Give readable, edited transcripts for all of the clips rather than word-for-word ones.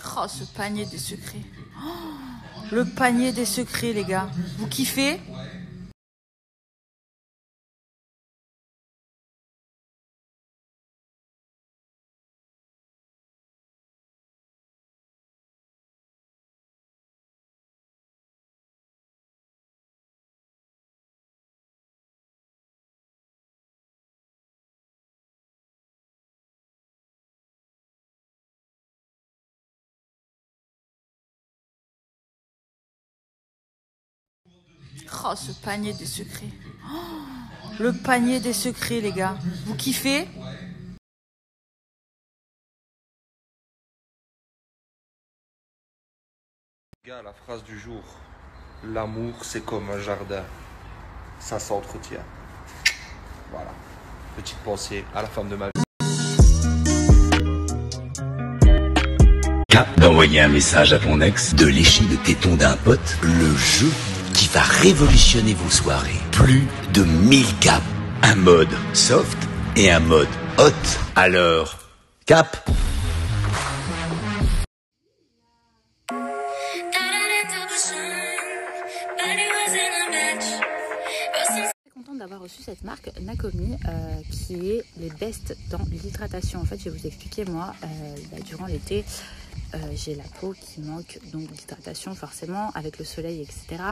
Oh, ce panier des secrets. Oh, le panier des secrets, les gars. Vous kiffez? Oh, ce panier des secrets. Oh, le panier des secrets, les gars. Vous kiffez? Gars, la phrase du jour. L'amour, c'est comme un jardin. Ça s'entretient. Voilà. Petite pensée à la femme de ma vie. Cap d'envoyer un message à ton ex, de lécher le téton d'un pote, le jeu qui va révolutionner vos soirées. Plus de 1000 caps. Un mode soft et un mode hot. Alors, cap. Contente d'avoir reçu cette marque Nakomi qui est les best dans l'hydratation. En fait, je vais vous expliquer, moi, durant l'été, j'ai la peau qui manque donc d'hydratation forcément avec le soleil, etc.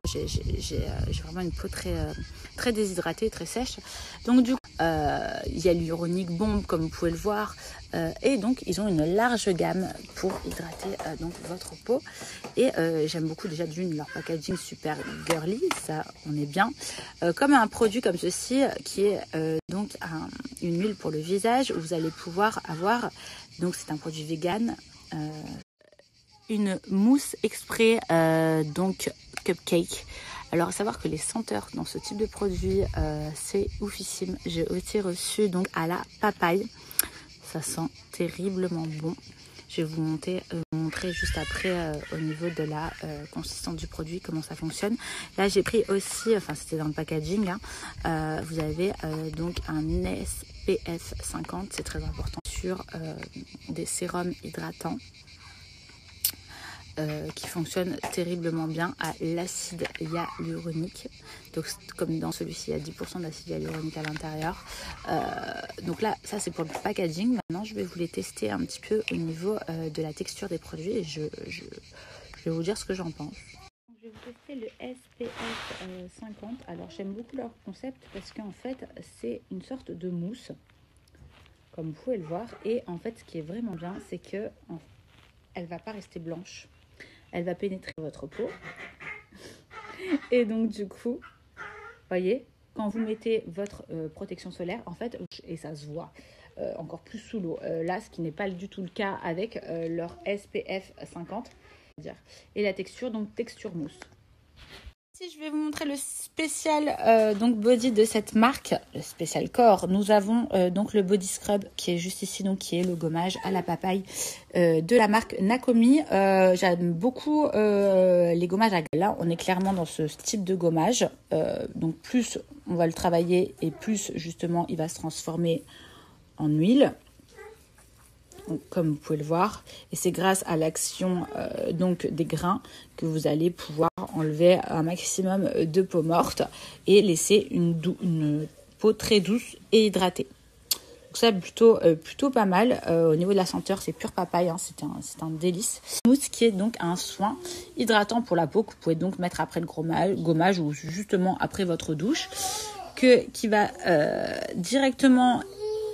J'ai vraiment une peau très déshydratée, très sèche. Donc du coup, il y a l'hyaluronique bombe comme vous pouvez le voir, et donc ils ont une large gamme pour hydrater donc votre peau. Et j'aime beaucoup déjà d'une leur packaging super girly, ça on est bien. Comme un produit comme ceci qui est donc une huile pour le visage où vous allez pouvoir avoir, donc c'est un produit vegan. Une mousse exprès donc cupcake. Alors à savoir que les senteurs dans ce type de produit c'est oufissime. J'ai aussi reçu donc à la papaye, ça sent terriblement bon. Je vais vous montrer juste après au niveau de la consistance du produit comment ça fonctionne. Là j'ai pris aussi, enfin c'était dans le packaging hein, vous avez donc un SPF 50, c'est très important, sur des sérums hydratants qui fonctionne terriblement bien à l'acide hyaluronique. Donc comme dans celui-ci, il y a 10% d'acide hyaluronique à l'intérieur. Donc là, ça c'est pour le packaging. Maintenant, je vais vous les tester un petit peu au niveau de la texture des produits et je vais vous dire ce que j'en pense. Je vais vous tester le SPF 50. Alors j'aime beaucoup leur concept parce qu'en fait, c'est une sorte de mousse, comme vous pouvez le voir. Et en fait, ce qui est vraiment bien, c'est que elle va pas rester blanche. Elle va pénétrer votre peau. Et donc, du coup, voyez, quand vous mettez votre protection solaire, en fait, et ça se voit encore plus sous l'eau. Là, ce qui n'est pas du tout le cas avec leur SPF 50. Et la texture, donc texture mousse. Si je vais vous montrer le spécial donc body de cette marque, le spécial corps, nous avons donc le body scrub qui est juste ici, donc qui est le gommage à la papaye de la marque Nakomi. J'aime beaucoup les gommages à gel. Là, on est clairement dans ce type de gommage. Donc plus on va le travailler et plus justement il va se transformer en huile. Donc, comme vous pouvez le voir, et c'est grâce à l'action donc des grains que vous allez pouvoir enlever un maximum de peau morte et laisser une peau très douce et hydratée. Donc ça plutôt pas mal. Au niveau de la senteur, c'est pure papaye, hein, c'est un délice. Mousse qui est donc un soin hydratant pour la peau que vous pouvez donc mettre après le gommage ou justement après votre douche, qui va directement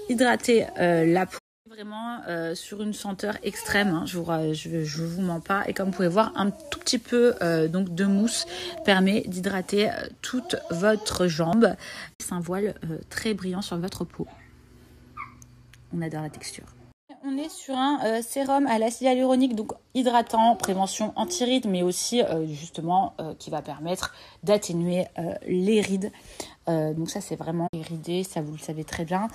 hydrater la peau. Vraiment sur une senteur extrême, hein, je vous mens pas, et comme vous pouvez voir, un tout petit peu donc de mousse permet d'hydrater toute votre jambe. C'est un voile très brillant sur votre peau. On adore la texture. On est sur un sérum à l'acide hyaluronique, donc hydratant, prévention anti-rides, mais aussi justement qui va permettre d'atténuer les rides. Donc ça c'est vraiment iridé, ça vous le savez très bien.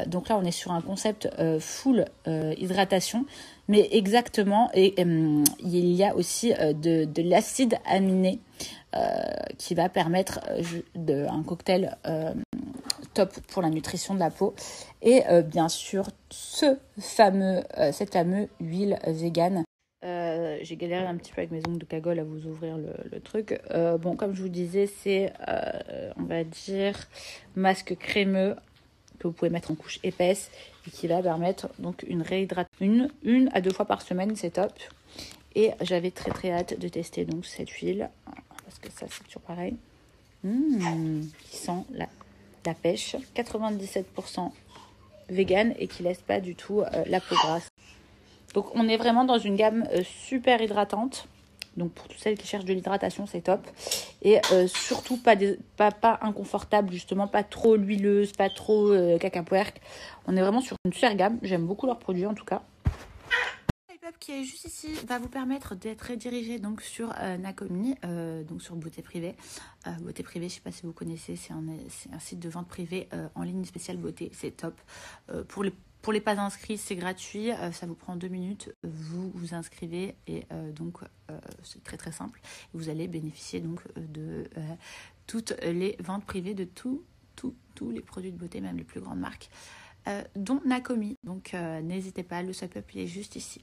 Donc là on est sur un concept full hydratation, mais exactement, et il y a aussi de l'acide aminé qui va permettre un cocktail top pour la nutrition de la peau. Et bien sûr cette fameuse huile végane j'ai galéré un petit peu avec mes ongles de cagole à vous ouvrir le truc. Bon, comme je vous disais, c'est, on va dire, masque crémeux que vous pouvez mettre en couche épaisse et qui va permettre donc une réhydratation une à 2 fois par semaine, c'est top. Et j'avais très hâte de tester donc cette huile parce que ça c'est toujours pareil. Qui sent la pêche, 97% vegan et qui laisse pas du tout la peau grasse. Donc on est vraiment dans une gamme super hydratante. Donc pour toutes celles qui cherchent de l'hydratation, c'est top. Et surtout pas inconfortable, justement, pas trop huileuse, pas trop cacapuerque. On est vraiment sur une super gamme. J'aime beaucoup leurs produits en tout cas. Le qui est juste ici va vous permettre d'être redirigé donc sur Nakomi, donc sur Beauté Privée. Beauté Privée, je ne sais pas si vous connaissez, c'est un site de vente privée en ligne spéciale beauté, c'est top. Pour les pas inscrits, c'est gratuit, ça vous prend 2 minutes, vous vous inscrivez et donc c'est très simple. Vous allez bénéficier donc de toutes les ventes privées de tous les produits de beauté, même les plus grandes marques, dont Nakomi. Donc n'hésitez pas, le swipe up il est juste ici.